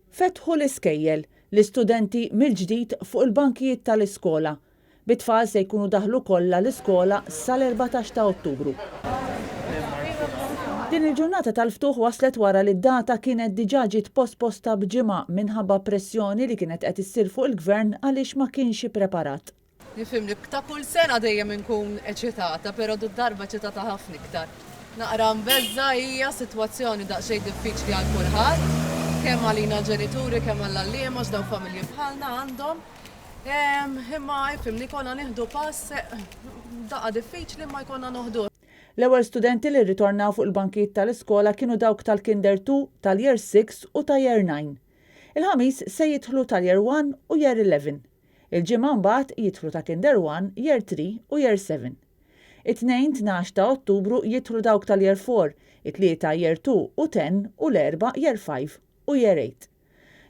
Fetħu l-iskejjel l-istudenti mill-ġdid fuq il-bankijiet tal-iskola. Bit-tfal se jkunu daħlu kollha l-iskola sal-14 ta' Ottubru. Din il-ġurnata tal-ftuħ waslet wara li d-data kienet diġà ġiet posposta b'ġimgħa minħabba pressjoni li kienet qed issir fuq il-gvern għaliex ma kienx ippreparat. Nifhimni, ta' kull sena dejjem inkun eċitata, però darba eċitata ħafna iktar. Naqra mbeżza hija sitwazzjoni daqsxejn diffiċli għal kulħadd, kemm għalina ġenituri, kemm għall-allieema x'daw familji bħalna għandhom. Imma jfimni konna nieħdu pass daqqa diffiċli ma jkollna noħdu. L-ewwel studenti li rritornaw fuq il-bankijiet tal-iskola kienu dawk tal-Kinder 2, tal-Year 6 u ta' Year 9. Il-ħamis se jidħlu tal-Year 1 u Year 11. Il-ġimgħa mbagħad jidħlu ta' Kinder 1, Year 3 u Year 7. It-tnejn 12 ta' Ottubru jidħlu dawk tal-Year 4, it-tlieta Year 2 u 10 u l-erba' Year 5 u Year 8.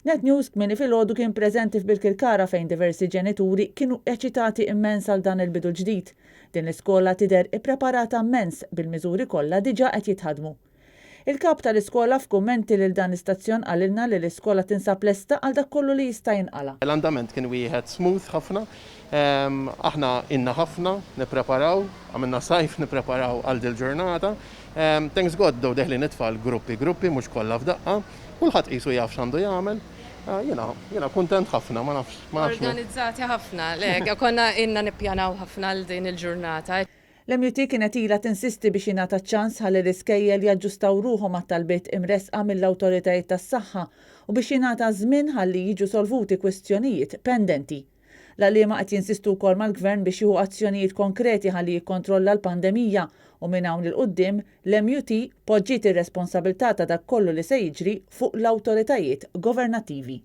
Net News kmieni filgħodu kien preżenti f'Bilkirkara fejn diversi ġenituri kienu eċitati immens għal dan il-bidu ġdid. Din l-iskola tidher ippreparata immens bil-miżuri kollha diġà qed jitħadmu. Il-kap tal-iskola f'kummenti lil dan l-istazzjon qalilna li l-iskola tinsab lesta għal dak kollu li jista' jinqala. L-andament kien wieħed smooth ħafna, aħna inna ħafna nippreparaw, għamilna sajf nippreparaw għal dil ġurnata. Thanks God daw deħli nitfal gruppi mhux kollha f'daqqa, kulħadd qisu jaf x'għandu jagħmel. Jiena kuntent ħafna, ma nafx. Organizzati ħafna, lek, konna inna nippjanaw ħafna għal din il-ġurnata. L-MUT kienet ilha tinsisti biex jingħata ċans ħalli l-iskejjel jaġġustaw ruħhom għat-talbiet imresqa mill-awtoritajiet tas-saħħa u biex jingħata żmien ħalli jiġu solvuti kwestjonijiet pendenti. L-għaliema qed jinsistu wkoll mal-Gvern biex jieħu azzjonijiet konkreti ħalli jikkontrolla l-pandemija u minn hawn il quddiem l-MUT poġġiet ir-responsabilità ta' dak kollu li se jiġri fuq l-awtoritajiet governattivi.